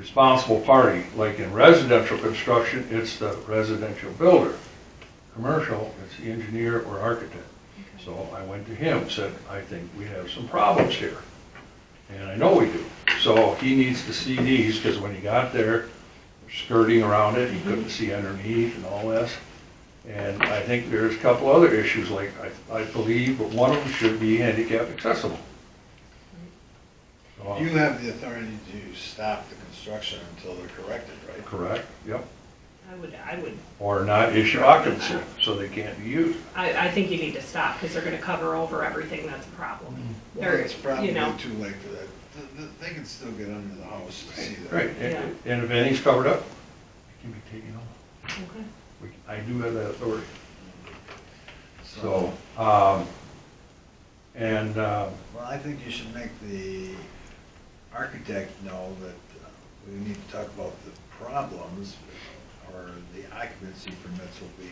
responsible party. Like in residential construction, it's the residential builder. Commercial, it's the engineer or architect. So I went to him, said, I think we have some problems here. And I know we do. So he needs to see these, because when he got there, skirting around it, he couldn't see underneath and all this. And I think there's a couple other issues, like I believe, but one of them should be handicap accessible. So, You have the authority to stop the construction until they're corrected, right? correct, yep. I would, Or not issue occupancy, so they can't be used. I think you need to stop, because they're gonna cover over everything that's a problem. Well, They're, it's probably you know, too late for that. They can still get under the house to see that. Right, Yeah. and if anything's covered up, it can be taken off. Okay. I do have that authority. So, So, well, I think you should make the architect know that we need to talk about the problems, or the occupancy permits will be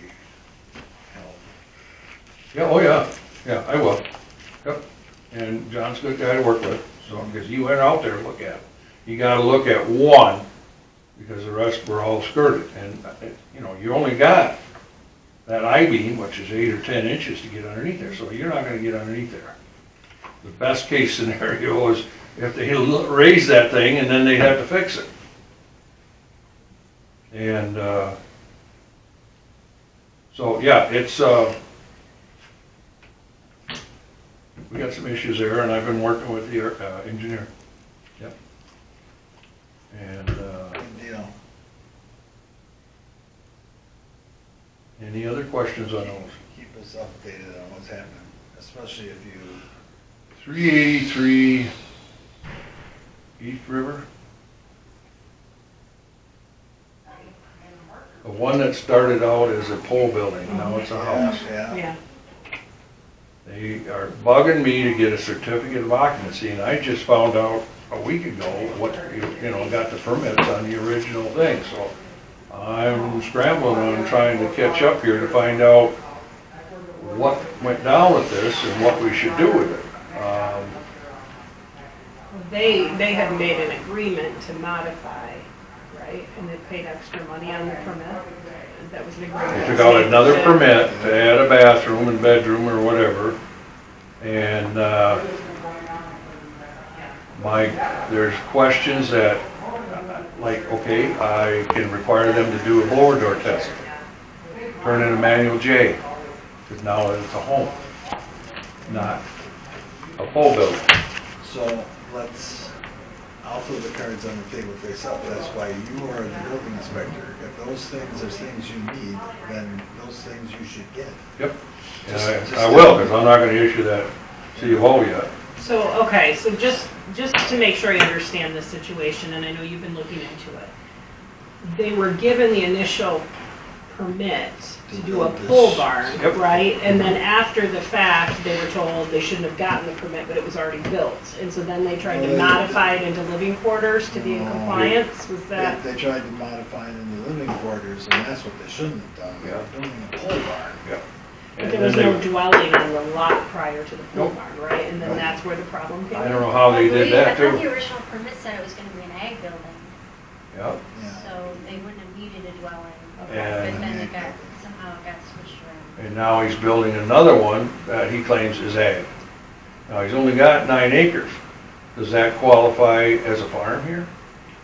held. yeah, oh yeah, I will. Yep, and John's a good guy to work with, so, because he went out there to look at it. You gotta look at one, because the rest were all skirted, and, you know, you only got that I-beam, which is 8 or 10 inches to get underneath there, so you're not gonna get underneath there. The best case scenario is if they raise that thing and then they'd have to fix it. And, so, yeah, it's, we got some issues there, and I've been working with the engineer. Yep. And, Good deal. any other questions on those? Keep us updated on what's happening, especially if you, 383 East River. The one that started out as a pole building, now it's a house. yeah. yeah, They are bugging me to get a certificate of occupancy, and I just found out a week ago what, you know, got the permits on the original thing, so I'm scrambling on trying to catch up here to find out what went down with this and what we should do with it. they had made an agreement to modify, right? And they paid extra money on the permit. That was an agreement. They took out another permit to add a bathroom and bedroom or whatever, and there's questions that, like, okay, I can require them to do a blower door test, turn in a manual J, because now it's a home, not a pole building. So I'll throw the cards on the table face up. That's why you are the building inspector. If those things are things you need, then those things you should get. Yep, and Just I will, because I'm not going to issue that CFO yet. So, okay, so just to make sure I understand this situation, and I know you've been looking into it. They were given the initial permit to do a pole barn, Yep. right? And then after the fact, they were told they shouldn't have gotten the permit, but it was already built. And so then they tried to modify it into living quarters to be in No. compliance, was that? They tried to modify it in the living quarters, and that's what they shouldn't have done. They were building a pole barn. Yep. But And there was then no dwelling on the lot prior to the pole Nope. barn, right? And then Nope. that's where the problem came I in? don't know how they did that I thought the too. original permit said it was gonna be an ag building, Yep. Yeah. so they wouldn't have needed a dwelling. Okay. And- But then somehow it got switched around. And now he's building another one that he claims is ag. Now, he's only got 9 acres. Does that qualify as a farm here?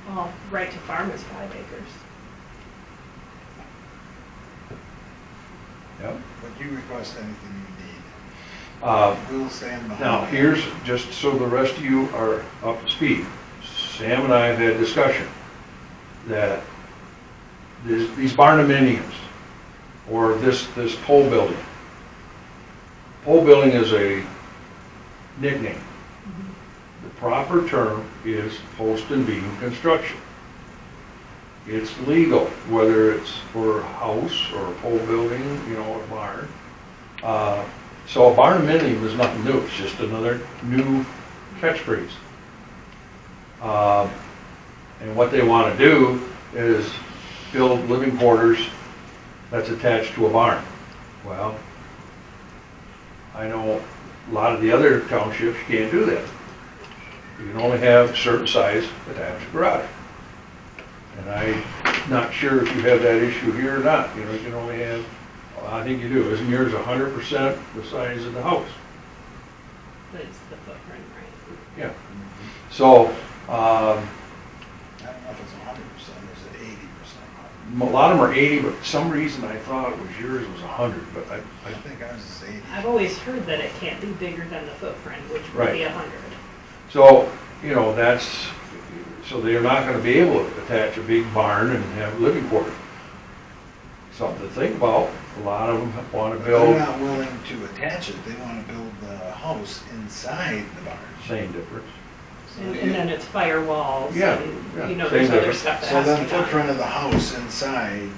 Well, right to farm is 5 acres. Yep. But you request anything you need. Uh, We'll stand behind. Now, here's, just so the rest of you are up to speed, Sam and I have had discussion that these barndominiums, or this pole building. Pole building is a nickname. The proper term is post and beam construction. It's legal, whether it's for a house or a pole building, you know, a barn. So a barndominium is nothing new, it's just another new catchphrase. And what they want to do is build living quarters that's attached to a barn. Well, I know a lot of the other townships can't do that. You can only have certain size attached garage. And I'm not sure if you have that issue here or not, you know, you can only have, I think you do, isn't yours 100% the size of the house? But it's the footprint, right? Yeah. So, I don't know if it's 100% or is it 80%? a lot of them are 80, but for some reason I thought it was yours was 100, but I think ours is 80. I've always heard that it can't be bigger than the footprint, which would be Right. 100. so, you know, so they're not gonna be able to attach a big barn and have living quarters. Something to think about. A lot of them wanna But build, they're not willing to attach it, they want to build the house inside the barn. same difference. And then it's firewalls Yeah, and, yeah, you know, same there's other difference. stuff that So has to then be the done. footprint of the house inside,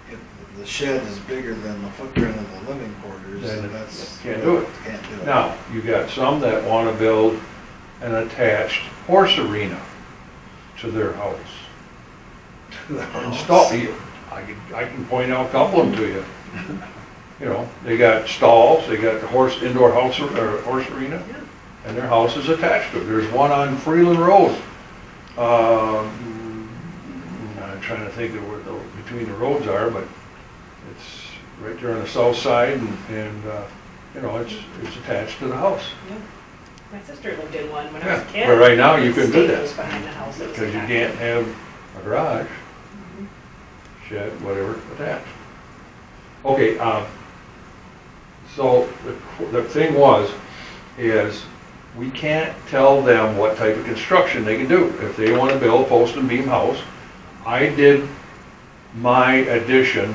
if the shed is bigger than the footprint of the living quarters, Then then that's. can't do it. Can't do it. Now, you got some that wanna build an attached horse arena to their house. The house. Install, I can point out a couple of them to you. You know, they got stalls, they got the indoor house, or horse arena, Yeah. and their house is attached to it. There's one on Freeland Road. I'm trying to think of where between the roads are, but it's right there on the south side, and you know, it's attached to the house. Yeah. My sister lived in one when I was a Yeah, kid. but right now you couldn't do Staples that, behind the house. It was because you attached. can't have a garage, shed, whatever, attached. Okay, so the thing is we can't tell them what type of construction they can do. If they want to build a post and beam house, I did my addition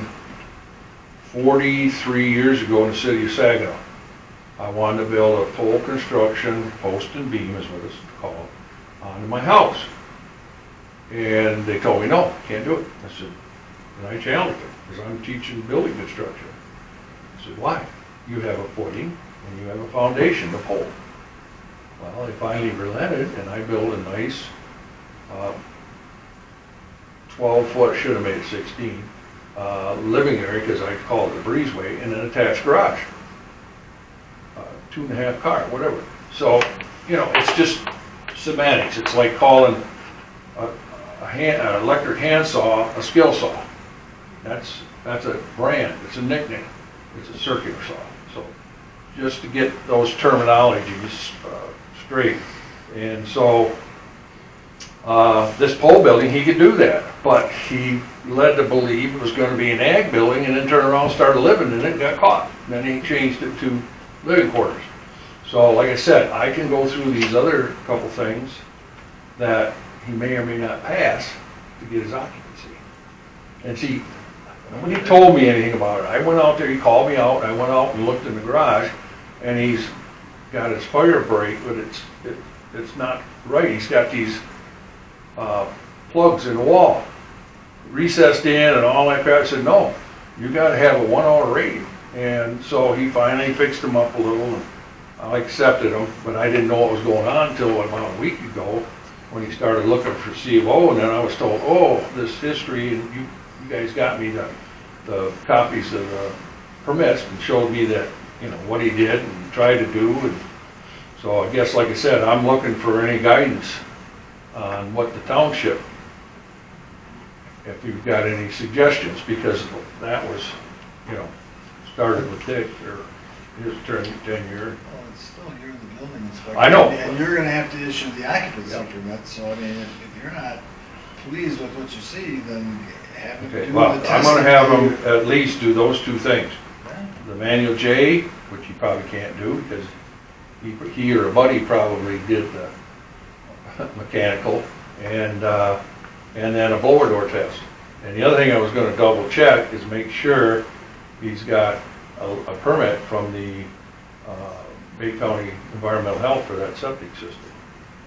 43 years ago in the city of Saginaw. I wanted to build a full construction post and beam is what it's called onto my house. And they told me, no, can't do it. I said, and I challenged them because I'm teaching building construction. I said, why? You have a footing and you have a foundation, the pole. Well, they finally relented and I built a nice 12-foot, should have made it 16, living area because I called it a breezeway, and an attached garage. 2.5 car, whatever. So, you know, it's just semantics. It's like calling an electric handsaw a skill saw. That's a brand, it's a nickname, it's a circular saw. So just to get those terminologies straight. And so this pole building, he could do that, but he led to believe it was going to be an ag building and then turned around and started living in it and got caught. And then he changed it to living quarters. So like I said, I can go through these other couple things that he may or may not pass to get his occupancy. And see, nobody told me anything about it. I went out there, he called me out, I went out and looked in the garage, and he's got his fire break, but it's not right. He's got these plugs in the wall, recessed in and all that crap. I said, no, you gotta have a 1 hour rating. And so he finally fixed them up a little, and I accepted them, but I didn't know what was going on until about a week ago when he started looking for C of O, and then I was told, oh, this history, and you guys got me the copies of the permits and showed me that, you know, what he did and tried to do. And so I guess, like I said, I'm looking for any guidance on what the township, if you've got any suggestions, because that was, you know, started with Dick, or his tenure. Well, it's still, you're the building inspector. I know. And you're gonna have to issue the occupancy Yep. permit, so I mean, if you're not pleased with what you see, then have him do the Okay, well, testing. I'm gonna have him at least do those two things. Yeah. The manual J, which he probably can't do, because he or a buddy probably did the mechanical, and then a blower door test. And the other thing I was gonna double check is make sure he's got a permit from the Bay County Environmental Health for that septic system.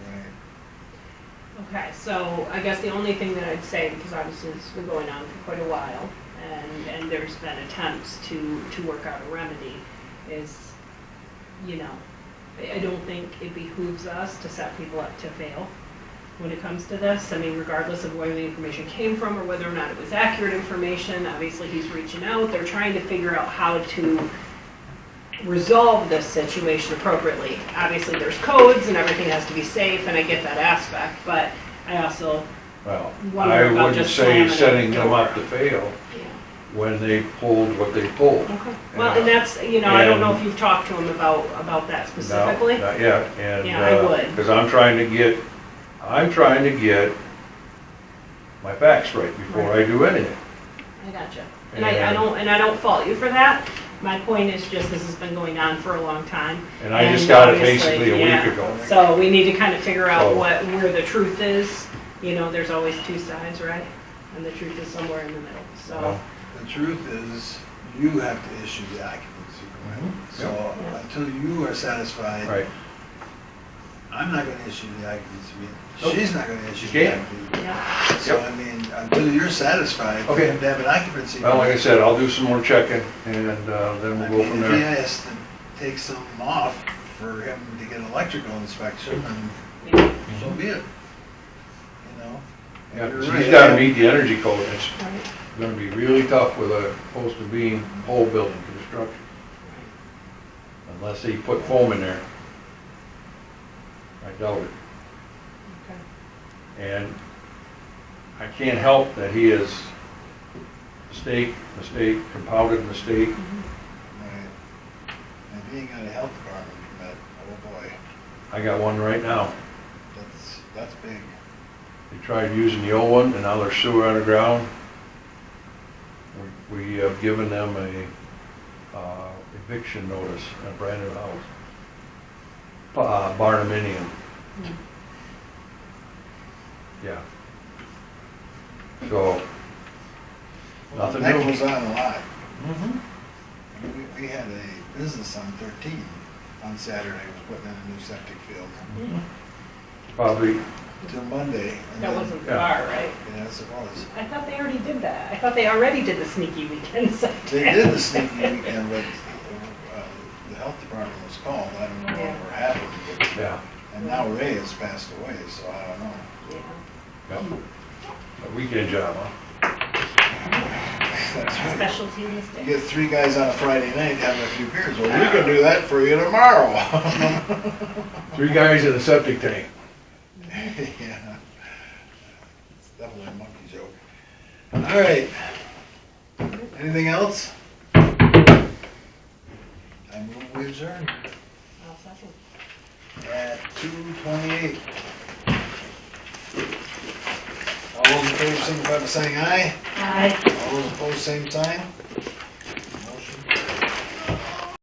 Right. Okay, so I guess the only thing that I'd say, because obviously it's been going on for quite a while, and there's been attempts to work out a remedy, is, you know, I don't think it behooves us to set people up to fail when it comes to this. I mean, regardless of where the information came from or whether or not it was accurate information, obviously he's reaching out. They're trying to figure out how to resolve this situation appropriately. Obviously there's codes and everything has to be safe, and I get that aspect, but I also Well, Wonder I about wouldn't just say slamming it setting them door. up to fail Yeah. when they pulled what they pulled. Okay. Well, and that's, you know, I don't know And- if you've talked to him about that specifically. No, not yet, and, Yeah, I would. because I'm trying to get my facts right before I do anything. I gotcha. And I don't fault you for that. My point is just this has been going on for a long time. And I just got it obviously, basically a yeah. week ago. So we need to kind of figure out So- where the truth is. You know, there's always two sides, right? And the truth is somewhere in the middle, so. Well, The truth is, you have to issue the occupancy permit. So Yeah. until you are satisfied, Right, I'm not gonna issue the occupancy Nope. permit. She's not gonna issue She the can't. occupancy. Yeah, So I mean, until you're satisfied, you Okay. have to have an occupancy. well, like I permit. said, I'll do some more checking, and then I we'll mean, go from if he there. has to take some off for him to get an electrical inspection, then yeah, so be it. You know? Yeah, And 'cause you're he's right, gotta meet the energy code, and it's right. gonna be really tough with a supposed to be whole building construction. Unless they put foam in there. I doubt it. Okay. And I can't help that he is mistake, compounded mistake. Right. And if he ain't got a health department permit, oh boy, I got one right now. that's big. They tried using the old one, and now there's sewer underground. We have given them a eviction notice on a brand new house. Barnuminium, Hmm. yeah. So, Well, nothing that new. goes on a lot. Mhm. I mean, we had a business on 13 on Saturday, was putting in a new septic field Probably, till Monday. and That then- wasn't the Yeah. bar, right? Yes, it was. I thought they already did that. I thought they already did the sneaky weekend stuff. They did the sneaky weekend, but the health department was called. I don't know Yeah. what happened, but, yeah. and now Ray has passed away, so I don't know. Yeah. Yep. A weekend job, huh? That's right. Specialty You mistake. get 3 guys on a Friday night having a few beers, well, we can do that for you tomorrow. 3 guys in a septic tank. Yeah. It's definitely a monkey joke. All right. Anything else? I move we adjourn I'll second. at 2:28. All those in favor signify by saying aye. Aye. All those opposed, same sign.